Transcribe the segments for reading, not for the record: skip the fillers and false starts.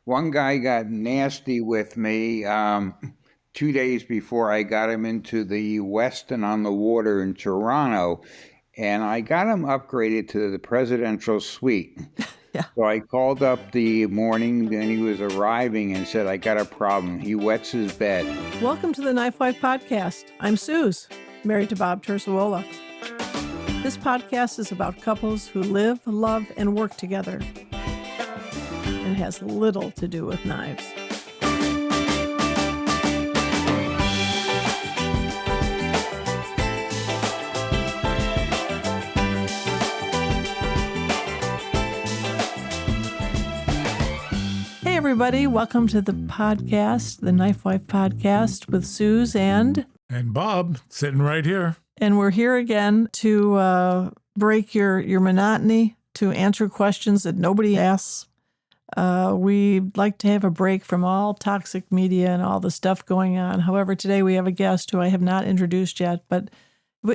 One guy got nasty with me 2 days before I got him into the Westin on the Water in Toronto, and I got him upgraded to the presidential suite. Yeah. So I called up the morning when he was arriving and said, I got a problem. He wets his bed. Welcome to the KnifeWife podcast. I'm Suz, married to Bob Terzuola. This podcast is about couples who live, love, and work together. It has little to do with knives. Hey everybody, welcome to the podcast, the KnifeWife podcast with Suz and Bob, sitting right here. And we're here again to break your monotony, to answer questions that nobody asks. We'd like to have a break from all toxic media and all the stuff going on. However, today we have a guest who I have not introduced yet, but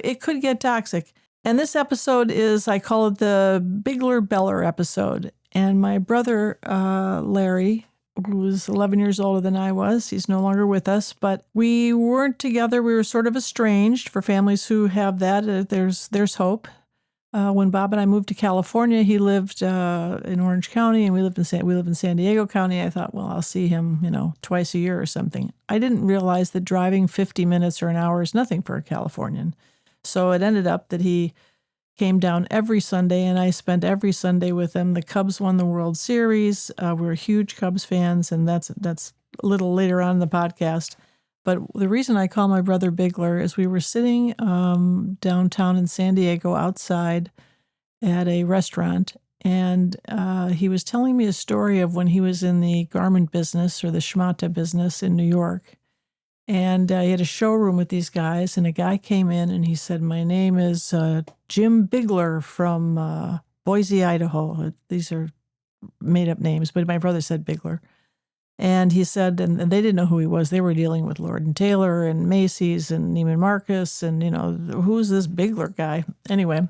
it could get toxic. And this episode is, I call it the Bigler Beller episode. And my brother, Larry, who's 11 years older than I was, he's no longer with us, but we weren't together. We were sort of estranged. For families who have that, there's hope. When Bob and I moved to California, he lived in Orange County, and we lived in San Diego County. I thought, well, I'll see him, twice a year or something. I didn't realize that driving 50 minutes or an hour is nothing for a Californian. So it ended up that he came down every Sunday, and I spent every Sunday with him. The Cubs won the World Series. We're huge Cubs fans, and that's a little later on in the podcast. But the reason I call my brother Bigler is we were sitting downtown in San Diego outside at a restaurant, and he was telling me a story of when he was in the garment business or the schmata business in New York. And he had a showroom with these guys, and a guy came in and he said, my name is Jim Bigler from Boise, Idaho. These are made-up names, but my brother said Bigler. And he said, and they didn't know who he was. They were dealing with Lord & Taylor and Macy's and Neiman Marcus and, who's this Bigler guy? Anyway,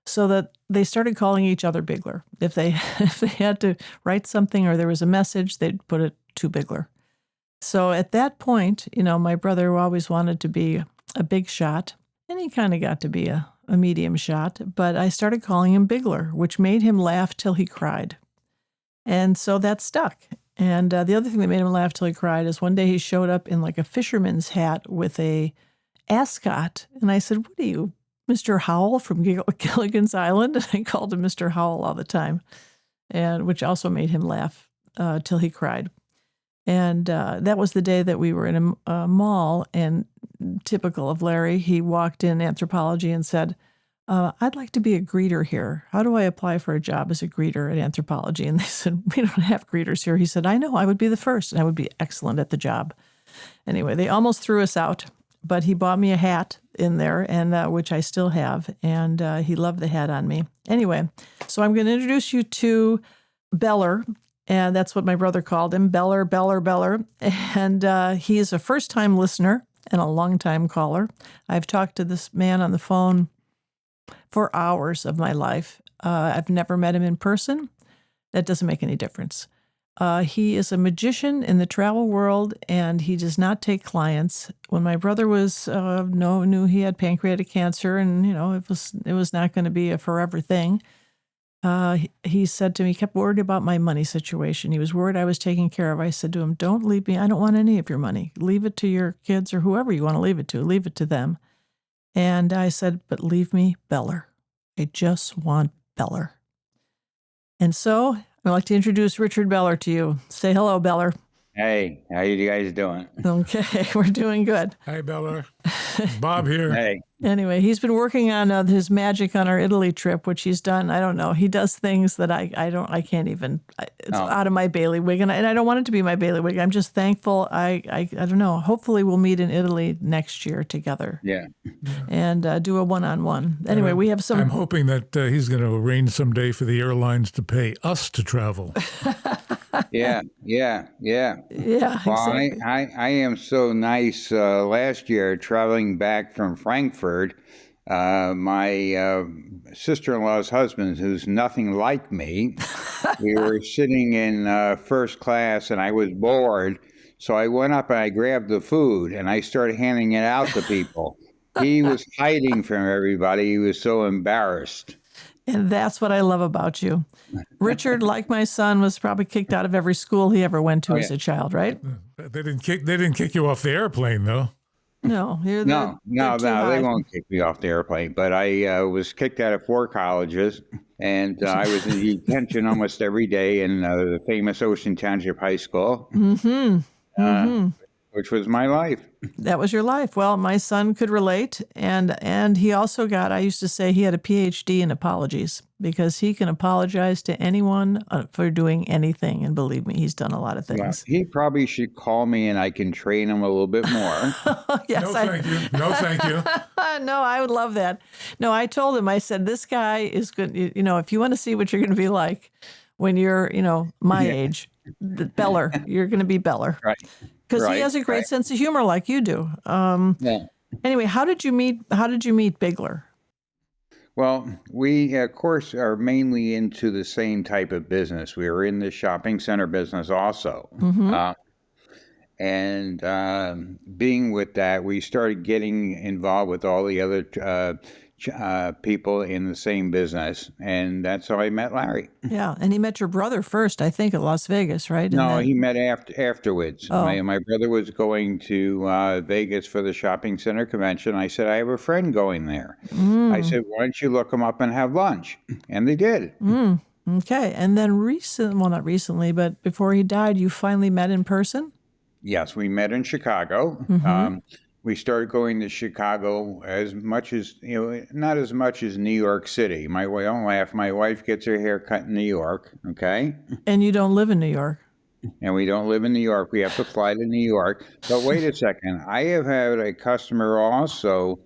so that they started calling each other Bigler. If they had to write something or there was a message, they'd put it to Bigler. So at that point, my brother always wanted to be a big shot, and he kind of got to be a medium shot, but I started calling him Bigler, which made him laugh till he cried. And so that stuck. And the other thing that made him laugh till he cried is one day he showed up in like a fisherman's hat with a ascot. And I said, what are you, Mr. Howell from Gilligan's Island? And I called him Mr. Howell all the time, and which also made him laugh till he cried. And that was the day that we were in a mall, and typical of Larry, he walked in Anthropology and said, I'd like to be a greeter here. How do I apply for a job as a greeter at Anthropology? And they said, we don't have greeters here. He said, I know, I would be the first, and I would be excellent at the job. Anyway, they almost threw us out, but he bought me a hat in there, and which I still have, and he loved the hat on me. Anyway, so I'm going to introduce you to Beller. And that's what my brother called him, Beller. And he is a first-time listener and a long-time caller. I've talked to this man on the phone for hours of my life. I've never met him in person. That doesn't make any difference. He is a magician in the travel world, and he does not take clients. When my brother knew he had pancreatic cancer, and it was not going to be a forever thing. He said to me, he kept worried about my money situation. He was worried I was taking care of. I said to him, don't leave me. I don't want any of your money. Leave it to your kids or whoever you want to leave it to. Leave it to them. And I said, but leave me Beller. I just want Beller. And so I'd like to introduce Richard Beller to you. Say hello, Beller. Hey, how you guys doing? Okay, we're doing good. Hi, Beller. Bob here. Hey. Anyway, he's been working on his magic on our Italy trip, which he's done. I don't know. He does things that I can't even, it's out of my bailiwick, and I don't want it to be my bailiwick. I'm just thankful. I don't know. Hopefully we'll meet in Italy next year together. Yeah. And do a one-on-one. Anyway, we have some. I'm hoping that he's going to arrange someday for the airlines to pay us to travel. Yeah. Yeah, Well, exactly. I am so nice. Last year, traveling back from Frankfurt, My sister-in-law's husband, who's nothing like me, we were sitting in first class, and I was bored, so I went up and I grabbed the food, and I started handing it out to people. He was hiding from everybody. He was so embarrassed. And that's what I love about you. Richard, like my son, was probably kicked out of every school he ever went to Oh, as yeah. a child, right? They didn't kick you off the airplane though. No, they're No, too they high. won't kick me off the airplane. But I was kicked out of 4 colleges, and I was in detention almost every day in the famous Ocean Township High School, which was my life. That was your life. Well, my son could relate, and he also got. I used to say he had a PhD in apologies because he can apologize to anyone for doing anything, and believe me, he's done a lot of Well, things. he probably should call me, and I can train him a little bit more. Yes, No, thank you. No, thank you. No, I would love that. No, I told him. I said, this guy is good. You know, if you want to see what you're going to be like when you're, my Yeah. age, Beller, you're going to be Beller. Right. Because he Right, has a great right. sense of humor like you do. Yeah. Anyway, how did you meet Bigler? Well, we, of course, are mainly into the same type of business. We were in the shopping center business also. And being with that, we started getting involved with all the other people in the same business. And that's how I met Larry. Yeah, and he met your brother first, I think, at Las Vegas, right? And No, then, he met afterwards. Oh. My brother was going to Vegas for the shopping center convention. I said, I have a friend going there. I said, why don't you look him up and have lunch? And they did. Okay, and then not recently, but before he died, you finally met in person? Yes, we met in Chicago. We started going to Chicago as much as, not as much as New York City. Don't laugh. My wife gets her hair cut in New York, okay? And you don't live in New York. And we don't live in New York. We have to fly to New York. But wait a second. I have had a customer also.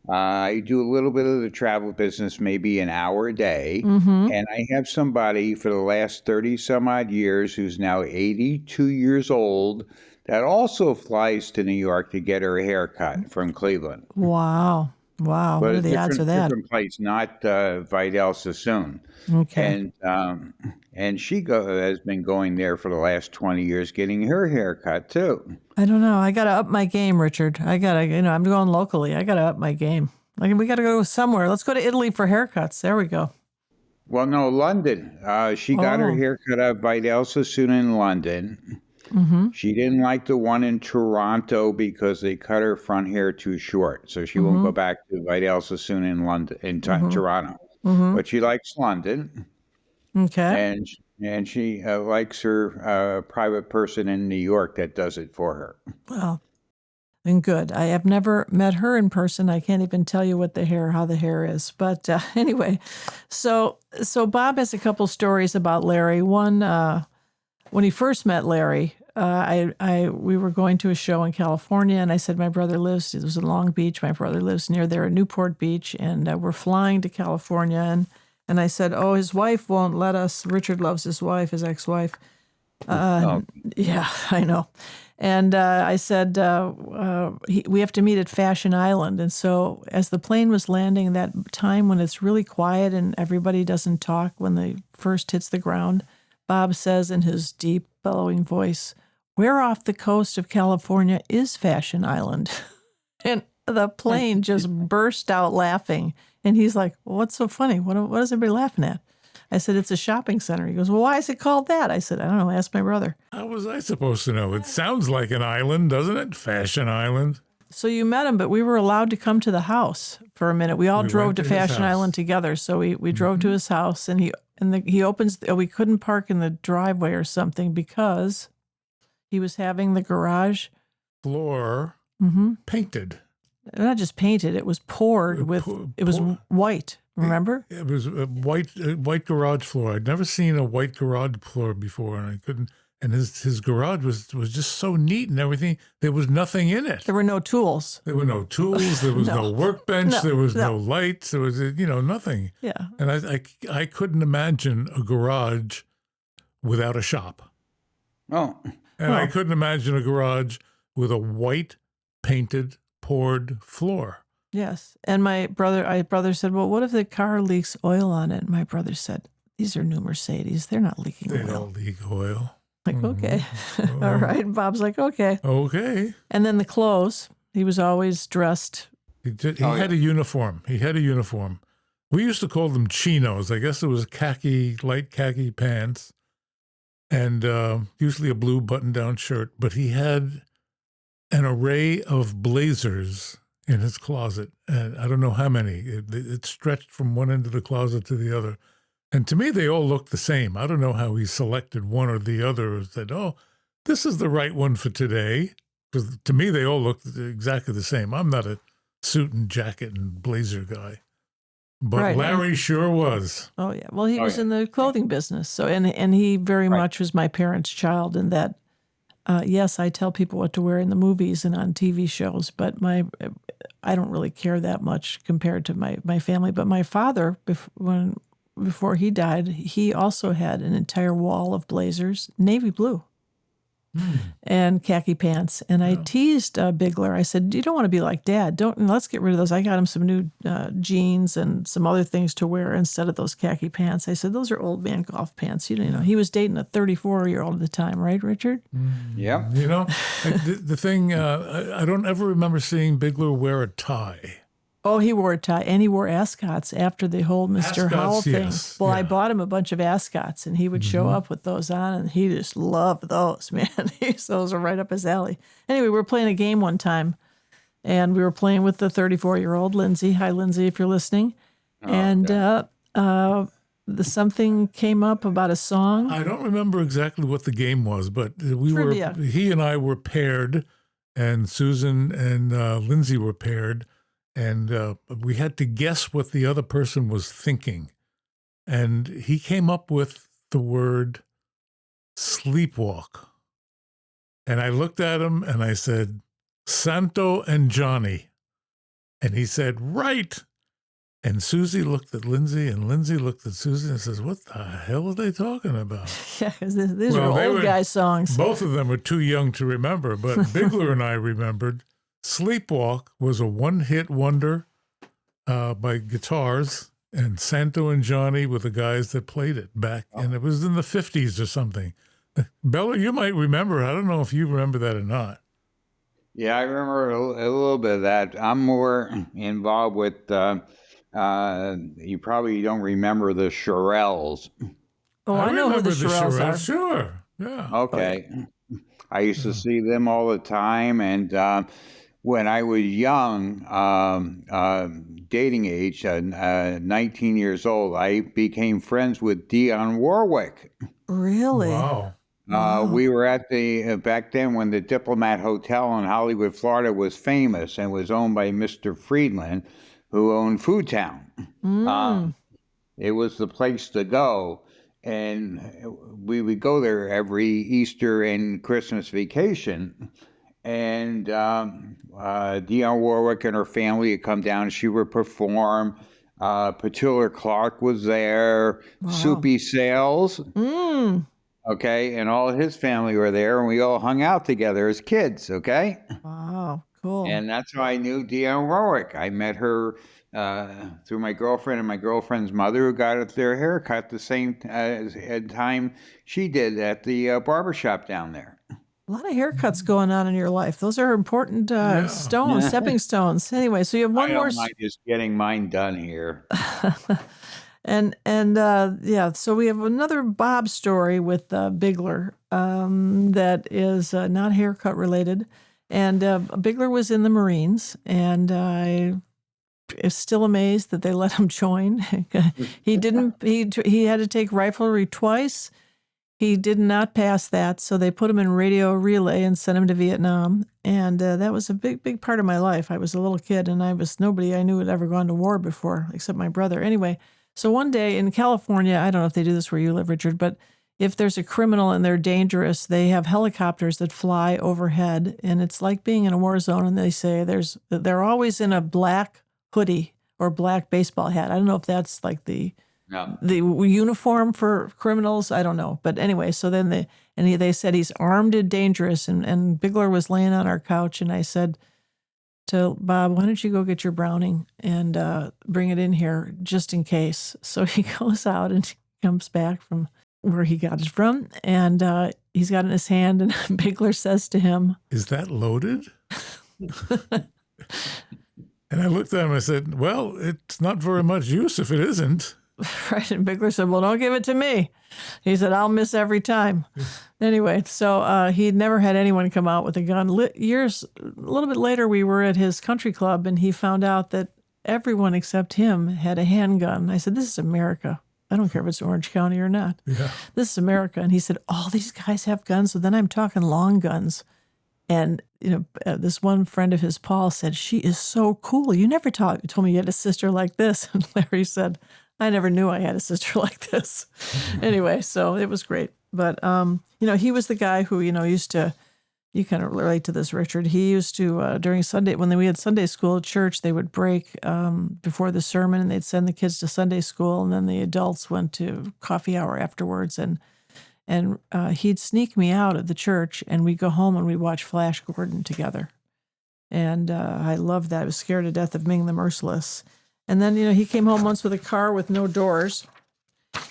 I do a little bit of the travel business, maybe an hour a day. And I have somebody for the last 30 some odd years who's now 82 years old that also flies to New York to get her hair cut from Cleveland. Wow. What But are a the odds of that? different place, not Vidal Sassoon. Okay. And she has been going there for the last 20 years getting her hair cut too. I don't know. I got to up my game, Richard. I'm going locally. I got to up my game. We got to go somewhere. Let's go to Italy for haircuts. There we go. Well, no, London. She got her Oh. hair cut at Vidal Sassoon in London. She didn't like the one in Toronto because they cut her front hair too short, so she won't go back to Vidal Sassoon in London, Toronto. But she likes London, Okay. and she likes her private person in New York that does it for her. Well, then good. I have never met her in person. I can't even tell you how the hair is. But anyway, so Bob has a couple stories about Larry. One, when he first met Larry, we were going to a show in California, and I said, it was in Long Beach. My brother lives near there at Newport Beach, and we're flying to California. And I said, oh, his wife won't let us. Richard loves his wife, his ex-wife. Yeah, I know. And I said, we have to meet at Fashion Island. And so as the plane was landing, that time when it's really quiet and everybody doesn't talk when they first hits the ground, Bob says in his deep, bellowing voice, where off the coast of California is Fashion Island? And the plane just burst out laughing. And he's like, well, what's so funny? What is everybody laughing at? I said, it's a shopping center. He goes, well, why is it called that? I said, I don't know. Ask my brother. How was I supposed to know? It sounds like an island, doesn't it? Fashion Island. So you met him, but we were allowed to come to the house for a minute. We all drove went to to his Fashion house. Island together. So we drove to his house, and he opens. We couldn't park in the driveway or something because he was having the garage Floor painted. not just painted. It was poured with. It was white. Remember? It was a white garage floor. I'd never seen a white garage floor before, and I couldn't. And his garage was just so neat and everything. There was nothing in it. There were no tools. There were no tools. There was no workbench. No, there was no. no lights. There was nothing. Yeah. And I couldn't imagine a garage without a shop. Oh, And I couldn't imagine a garage with a white painted poured floor. Yes. And my brother said, well, what if the car leaks oil on it? And my brother said, these are new Mercedes. They're not leaking They oil. don't leak oil. Like, okay. All right. And Bob's like, okay. Okay. And then the clothes, he was always dressed. He had a uniform. He had a uniform. We used to call them chinos. I guess it was light khaki pants, and usually a blue button-down shirt. But he had an array of blazers in his closet, and I don't know how many. It stretched from one end of the closet to the other. And to me, they all looked the same. I don't know how he selected one or the other or said, oh, this is the right one for today. Because to me, they all looked exactly the same. I'm not a suit and jacket and blazer guy. But Right. Larry sure was. Oh, yeah. Well, he was in the clothing business. So, and he very much was my parents' child in that, yes, I tell people what to wear in the movies and on TV shows, but I don't really care that much compared to my family. But my father, before he died, he also had an entire wall of blazers, navy blue, and khaki pants. And I teased Bigler. I said, "You don't want to be like Dad. Let's get rid of those. I got him some new jeans and some other things to wear instead of those khaki pants." I said, "Those are old man golf pants." You know, he was dating a 34-year-old at the time, right, Richard? Yeah. You know, the thing, I don't ever remember seeing Bigler wear a tie. Oh, he wore a tie, and he wore ascots after the whole Mr. Howell thing. Yes. Well, I bought him a bunch of ascots, and he would show up with those on, and he just loved those, man. Those are right up his alley. Anyway, we were playing a game one time, and we were playing with the 34-year-old Lindsay. Hi, Lindsay, if you're listening. Something came up about a song. I don't remember exactly what the game was, but Trivia. he and I were paired, and Susan and Lindsay were paired. And we had to guess what the other person was thinking. And he came up with the word sleepwalk. And I looked at him and I said, Santo and Johnny. And he said, right. And Susie looked at Lindsay and Lindsay looked at Susie and says, what the hell are they talking about? Yeah, because these are old guy songs. Both of them were too young to remember, but Bigler and I remembered. Sleepwalk was a one-hit wonder by guitars, and Santo and Johnny were the guys that played it back, and it was in the 50s or something. Bella, you might remember. I don't know if you remember that or not. Yeah, I remember a little bit of that. I'm more involved with, you probably don't remember the Shirelles. Oh, I know who the Shirelles are. Sure, yeah. Okay. I used to see them all the time, and when I was young, dating age, 19 years old, I became friends with Dionne Warwick. Really? Wow. We were at back then when the Diplomat Hotel in Hollywood, Florida was famous and was owned by Mr. Friedland, who owned Food Town. It was the place to go. And we would go there every Easter and Christmas vacation. And Dionne Warwick and her family would come down. She would perform. Petula Clark was there. Wow. Soupy Sales. Okay, and all his family were there, and we all hung out together as kids. Okay. Wow, cool. And that's how I knew Dionne Warwick. I met her through my girlfriend and my girlfriend's mother, who got their hair cut the same time she did at the barbershop down there. A lot of haircuts going on in your life. Those are important stones, stepping stones. Anyway, so you have one more. I don't mind just getting mine done here. and so we have another Bob story with Bigler that is not haircut related. And Bigler was in the Marines, and I am still amazed that they let him join. He didn't. He had to take riflery twice. He did not pass that, so they put him in radio relay and sent him to Vietnam. And that was a big part of my life. I was a little kid, and nobody I knew had ever gone to war before, except my brother. Anyway, so one day in California, I don't know if they do this where you live, Richard, but if there's a criminal and they're dangerous, they have helicopters that fly overhead, and it's like being in a war zone. And they say they're always in a black hoodie or black baseball hat. I don't know if that's like the uniform for criminals. I don't know. But anyway, so then they said he's armed and dangerous. And Bigler was laying on our couch. And I said, to Bob, why don't you go get your Browning and bring it in here just in case? So he goes out and he comes back from where he got it from, and he's got it in his hand, and Bigler says to him, "Is that loaded?" And I looked at him and I said, "Well, it's not very much use if it isn't." Right. And Bigler said, well, don't give it to me. He said, I'll miss every time. Anyway, so he'd never had anyone come out with a gun. A little bit later, we were at his country club, and he found out that everyone except him had a handgun. I said, this is America. I don't care if it's Orange County or not. Yeah. This is America. And he said, all these guys have guns. So then I'm talking long guns. And, this one friend of his, Paul, said, she is so cool. You never told me you had a sister like this. And Larry said, I never knew I had a sister like this. Anyway, so it was great. But, he was the guy who, used to, you kind of relate to this, Richard. He used to, during Sunday, when we had Sunday school at church, they would break before the sermon, and they'd send the kids to Sunday school, and then the adults went to coffee hour afterwards. And he'd sneak me out of the church, and we'd go home and we'd watch Flash Gordon together. And I loved that. I was scared to death of Ming the Merciless. And then, he came home once with a car with no doors,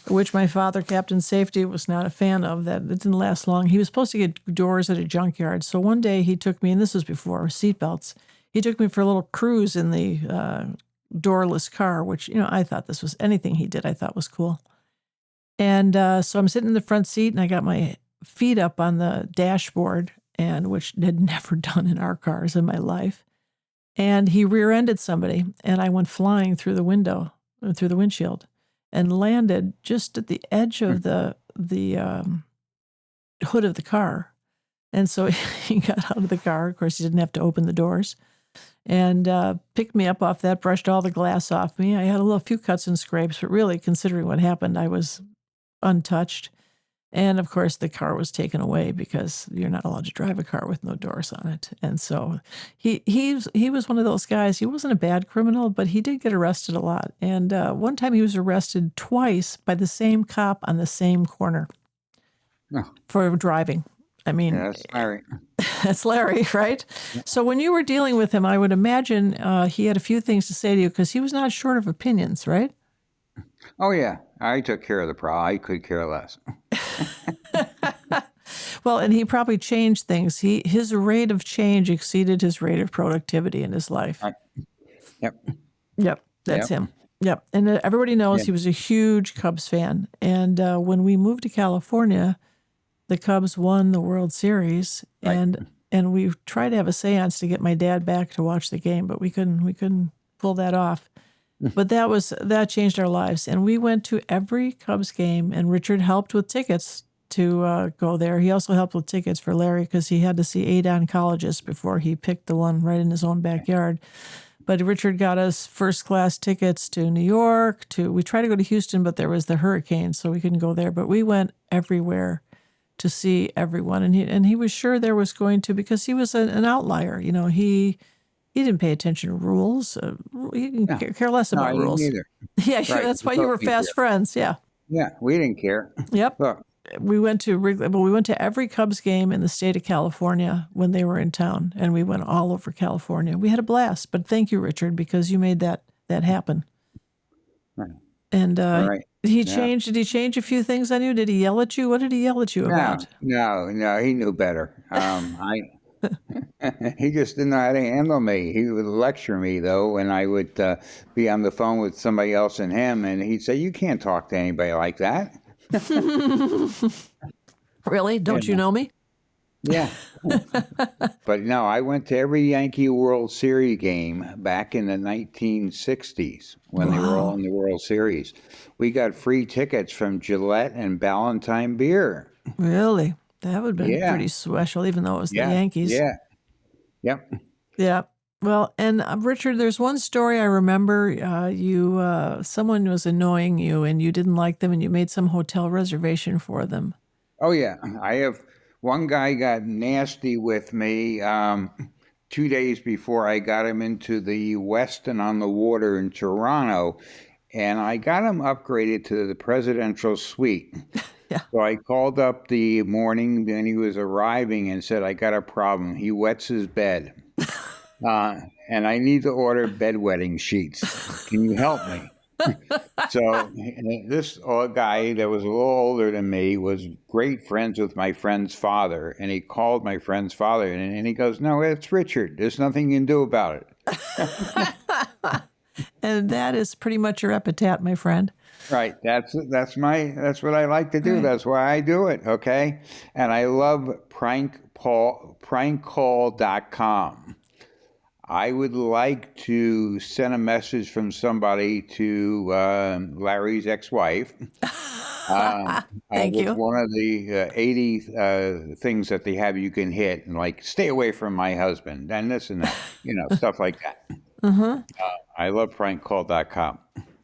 which my father, Captain Safety, was not a fan of. That it didn't last long. He was supposed to get doors at a junkyard. So one day he took me, and this was before seatbelts, he took me for a little cruise in the doorless car, which, I thought this was anything he did, I thought was cool. And so I'm sitting in the front seat, and I got my feet up on the dashboard, and which had never done in our cars in my life. And he rear-ended somebody, and I went flying through the window, through the windshield, and landed just at the edge of the hood of the car. And so he got out of the car. Of course, he didn't have to open the doors, and picked me up off that, brushed all the glass off me. I had a few cuts and scrapes, but really, considering what happened, I was untouched. And of course, the car was taken away because you're not allowed to drive a car with no doors on it. And so he was one of those guys. He wasn't a bad criminal, but he did get arrested a lot. And one time he was arrested twice by the same cop on the same corner for driving. I mean, Yeah, that's Larry. That's Larry, right? So when you were dealing with him, I would imagine he had a few things to say to you because he was not short of opinions, right? Oh, yeah. I took care of the problem. I could care less. Well, and he probably changed things. His rate of change exceeded his rate of productivity in his life. Yep. Yep, that's him. Yep, and everybody knows he was a huge Cubs fan. And when we moved to California, the Cubs won the World Series, and we tried to have a seance to get my dad back to watch the game, but we couldn't pull that off. But that changed our lives, and we went to every Cubs game. And Richard helped with tickets to go there. He also helped with tickets for Larry because he had to see 8 oncologists before he picked the one right in his own backyard. But Richard got us first-class tickets to New York. We tried to go to Houston, but there was the hurricane, so we couldn't go there. But we went everywhere to see everyone, and he was sure there was going to, because he was an outlier. He didn't pay attention to rules. He didn't care less about rules. Neither. Yeah, right. That's why you were fast friends. Yeah. Yeah, we didn't care. Yep. Look. We went to every Cubs game in the state of California when they were in town, and we went all over California. We had a blast. But thank you, Richard, because you made that happen. Right. And right. Did he change a few things on you? Did he yell at you? What did he yell at you about? No, he knew better. He just didn't know how to handle me. He would lecture me, though, and I would be on the phone with somebody else and him, and he'd say, you can't talk to anybody like that. Really? Don't you know me? Yeah. But no, I went to every Yankee World Series game back in the 1960s when they were all in the World Series. We got free tickets from Gillette and Ballantine Beer. Really? That would have been pretty special, even though it was the Yankees. Yeah. Yep. Yeah. Well, and Richard, there's one story I remember. Someone was annoying you, and you didn't like them, and you made some hotel reservation for them. Oh yeah, I have. One guy got nasty with me 2 days before I got him into the Westin on the Water in Toronto, and I got him upgraded to the presidential suite. So I called up the morning when he was arriving and said, I got a problem. He wets his bed. and I need to order bedwetting sheets. Can you help me? So this old guy that was a little older than me was great friends with my friend's father, and he called my friend's father, and he goes, "No, it's Richard. There's nothing you can do about it." And that is pretty much your epitaph, my friend. Right. That's what I like to do. Right. That's why I do it. Okay. And I love prankcall.com. I would like to send a message from somebody to Larry's ex-wife Thank with you. one of the 80 things that they have you can hit, and like, stay away from my husband, and this and that, stuff like that. I love prankcall.com.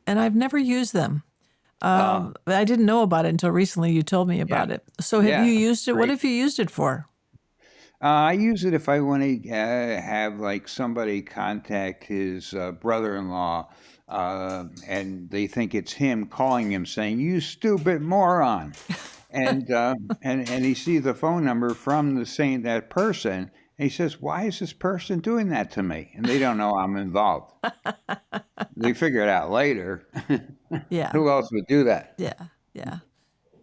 And I've never used them. I didn't know about it until recently. You told me about Yeah. it. So have you used it? What Great. have you used it for? I use it if I want to have like somebody contact his brother-in-law, and they think it's him calling him saying, "You stupid moron," and he sees the phone number from that person, and he says, "Why is this person doing that to me?" And they don't know I'm involved. They figure it out later. Yeah. Who else would do that? Yeah. Yeah.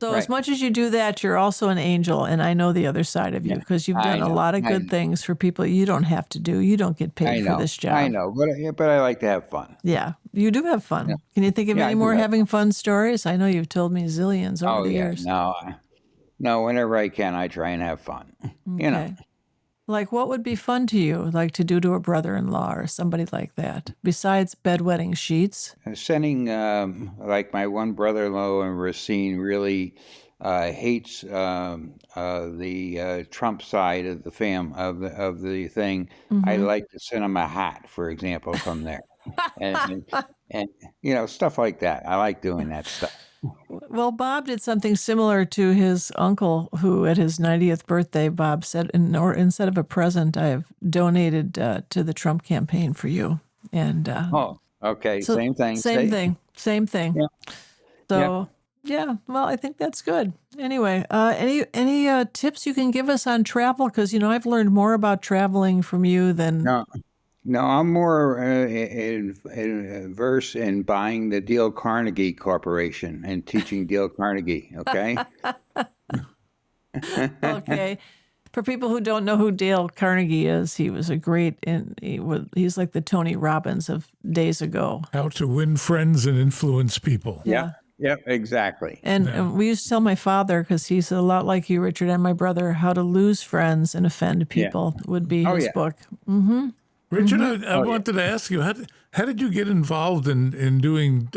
So as Right. much as you do that, you're also an angel, and I know the other side of you Yeah. because you've I done a know. lot of good things for people you don't have to do. You don't get paid for this I job. know, but I like to have fun. Yeah, you do have fun. Yeah. Can you think of Yeah, I any do more have having fun stories? I know you've told me zillions over Oh the yeah, years. no. Whenever I can, I try and have fun. You know, Okay. Like what would be fun to you, like to do to a brother-in-law or somebody like that, besides bedwetting sheets? sending like my one brother-in-law in Racine really hates the Trump side of the of the thing. I Mm-hmm. like to send him a hat, for example, from there, and stuff like that. I like doing that stuff. Well, Bob did something similar to his uncle, who at his 90th birthday, Bob said, or instead of a present, I've donated to the Trump campaign for you. And Oh, okay, so, same thing. same See, thing, same thing. yeah, yeah. So, yeah, well, I think that's good. Anyway, any tips you can give us on travel? Because I've learned more about traveling from you than. No, no, I'm more versed in buying the Dale Carnegie Corporation and teaching Dale Carnegie. Okay. Okay. For people who don't know who Dale Carnegie is, he was a great, he's like the Tony Robbins of days ago. How to win friends and influence people. Yep. Yeah. Yep. Exactly. And we used to tell my father, because he's a lot like you, Richard, and my brother, How to Lose Friends and Offend Yeah. People would be Oh his yeah. book. Richard, I Oh yeah. wanted to ask you, how did you get involved in doing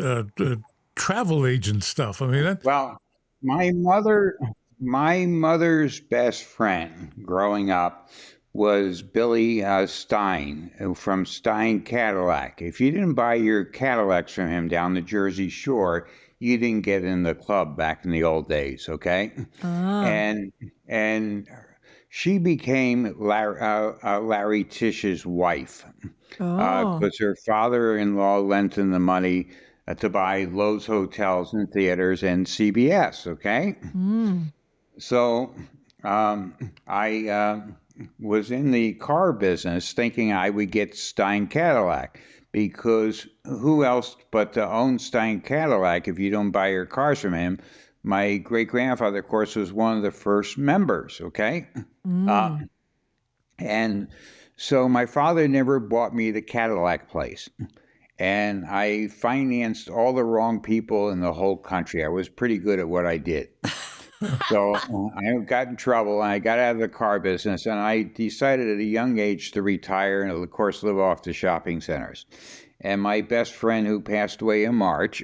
travel agent stuff? I mean, Well, my mother, my mother's best friend growing up was Billy Stein from Stein Cadillac. If you didn't buy your Cadillacs from him down the Jersey Shore, you didn't get in the club back in the old days. Okay, Ah. and she became Larry Tish's wife Oh. because her father-in-law lent him the money to buy Lowe's hotels and theaters and CBS. Okay, Mm. so I was in the car business thinking I would get Stein Cadillac because who else but to own Stein Cadillac if you don't buy your cars from him? My great grandfather, of course, was one of the first members. Okay, uh, Mm. and so my father never bought me the Cadillac place. And I financed all the wrong people in the whole country. I was pretty good at what I did. So I got in trouble and I got out of the car business and I decided at a young age to retire and, of course, live off the shopping centers. And my best friend, who passed away in March,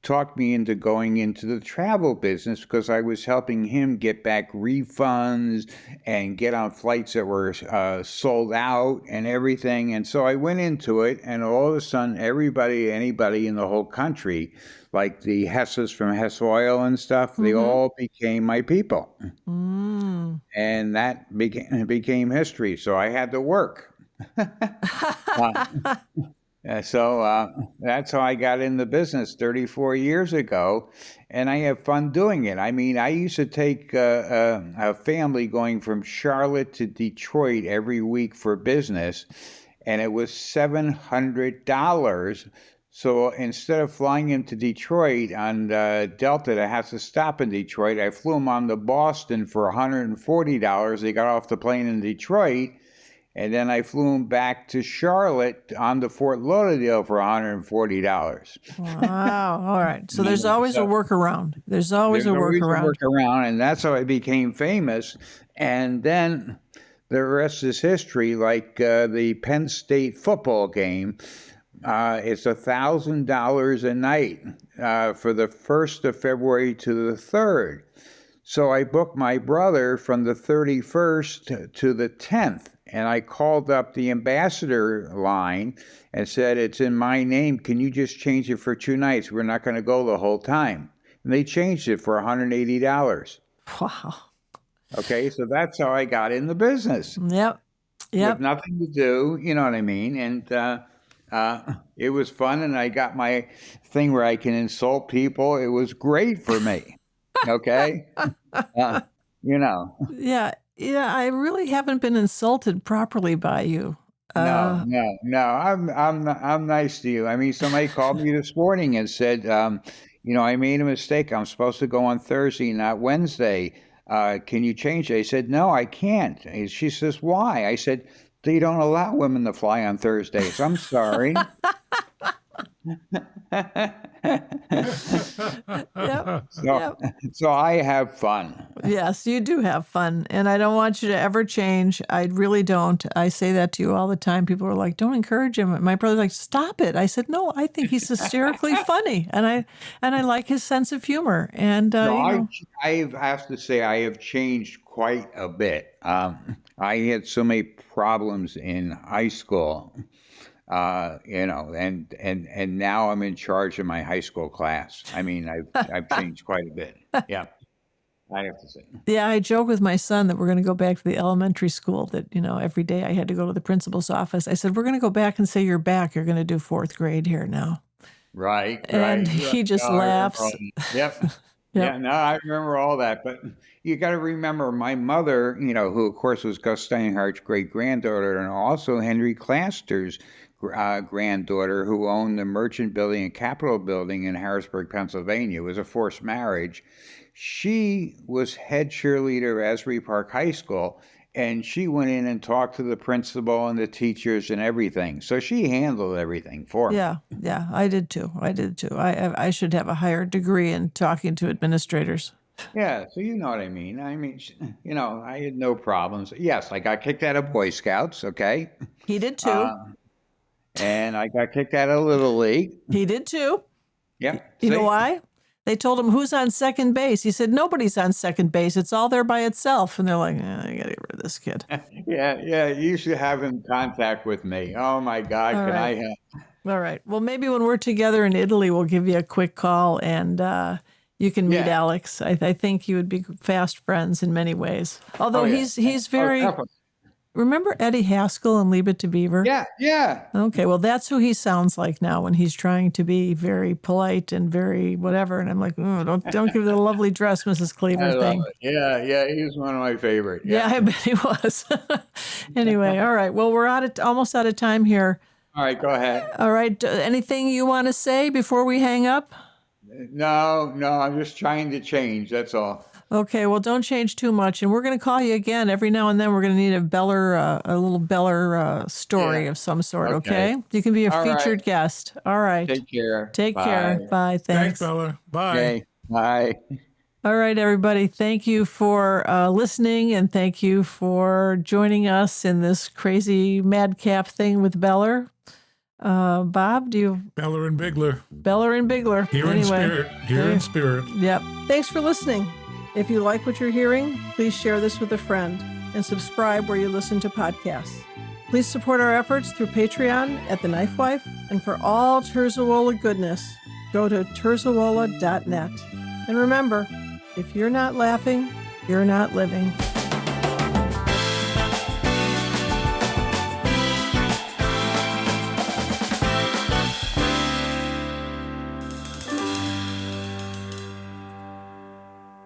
talked me into going into the travel business because I was helping him get back refunds and get on flights that were sold out and everything. And so I went into it, and all of a sudden, anybody in the whole country, like the Hesses from Hess Oil and stuff, they Mm-hmm. all became my people. Mm. And that became history. So I had to work. Uh, That's how I got in the business 34 years ago, and I have fun doing it. I mean, I used to take a family going from Charlotte to Detroit every week for business, and it was $700. So instead of flying him to Detroit on Delta that has to stop in Detroit, I flew him on to Boston for $140. They got off the plane in Detroit, and then I flew him back to Charlotte on to Fort Lauderdale for $140. Wow. All right. So there's always a So workaround. There's always a there's always a workaround. workaround, and that's how I became famous. And then the rest is history. Like the Penn State football game, it's $1,000 a night for the 1st of February to the 3rd. So I booked my brother from the 31st to the 10th, and I called up the ambassador line and said, "It's in my name. Can you just change it for 2 nights? We're not going to go the whole time." And they changed it for $180. Wow. Okay, so that's how I got in the business Yep. with nothing to do, you know what I mean? And it was fun, and I got my thing where I can insult people. It was great for me. Okay, you know. Yeah. Yeah. I really haven't been insulted properly by you. No. I'm nice to you. I mean, somebody called me this morning and said, I made a mistake. I'm supposed to go on Thursday, not Wednesday. Can you change it? I said, no, I can't. And she says, why? I said, they don't allow women to fly on Thursdays. I'm sorry. Yep. So, Yep. so I have fun. Yes, you do have fun. And I don't want you to ever change. I really don't. I say that to you all the time. People are like, don't encourage him. My brother's like, stop it. I said, no, I think he's hysterically funny. And I like his sense of humor. And, No, you know, I have to say I have changed quite a bit. I had so many problems in high school, and now I'm in charge of my high school class. I mean, I've changed quite a bit. Yeah, I have to say. yeah, I joke with my son that we're going to go back to the elementary school that, every day I had to go to the principal's office. I said, we're going to go back and say you're back. You're going to do 4th grade here now. Right. And he just No, I remember all laughs. that. Yep. Yep. Yeah, no, I remember all that. But you got to remember my mother, who of course was Gus Steinhardt's great granddaughter, and also Henry Claster's granddaughter, who owned the Merchant Building and Capitol Building in Harrisburg, Pennsylvania. It was a forced marriage. She was head cheerleader at Asbury Park High School, and she went in and talked to the principal and the teachers and everything. So she handled everything for me. Yeah, I did too. I should have a higher degree in talking to administrators. Yeah, so you know what I mean. I had no problems. Yes, I got kicked out of Boy Scouts, okay? He did too. And I got kicked out of Little League. He did too. Yep. You know See? why? They told him, who's on second base? He said, nobody's on second base. It's all there by itself. And they're like, I got to get rid of this kid. Yeah, you should have in contact with me. Oh my God, All can right. I? All right. Well, maybe when we're together in Italy, we'll give you a quick call and you can meet Yeah. Alex. I think you would be fast friends in many ways. Although Oh, yeah. he's very. definitely. Remember Eddie Haskell and Leave It to Beaver? Yeah. Okay, well, that's who he sounds like now when he's trying to be very polite and very whatever. And I'm like, don't give the lovely dress, Mrs. I Cleaver love thing. it. Yeah, he was one of my favorite. Yeah, I bet he was. Anyway, all right. Well, we're almost out of time here. All right, go ahead. All right. Anything you want to say before we hang up? No, I'm just trying to change. That's all. Okay, well, don't change too much, and we're going to call you again every now and then. We're going to need a little Beller story Yeah. of some sort. Okay. Okay, you can be a All right. featured guest. All right, Take care. take care. Bye. Thanks, Thanks. Beller. Bye. Okay. Bye. All right, everybody. Thank you for listening, and thank you for joining us in this crazy madcap thing with Beller. Bob, do you? Beller and Bigler. Beller and Bigler. Here in spirit. Here in spirit. Yep. Thanks for listening. If you like what you're hearing, please share this with a friend and subscribe where you listen to podcasts. Please support our efforts through Patreon at TheKnifeWife, and for all Terzuola goodness, go to terzuola.net. And remember, if you're not laughing, you're not living.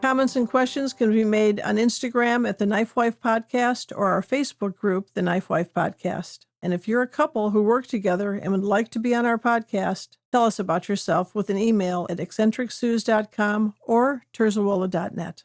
Comments and questions can be made on Instagram at The Knife Wife Podcast or our Facebook group, The Knife Wife Podcast. And if you're a couple who work together and would like to be on our podcast, tell us about yourself with an email at eccentricsuz.com or terzuola.net.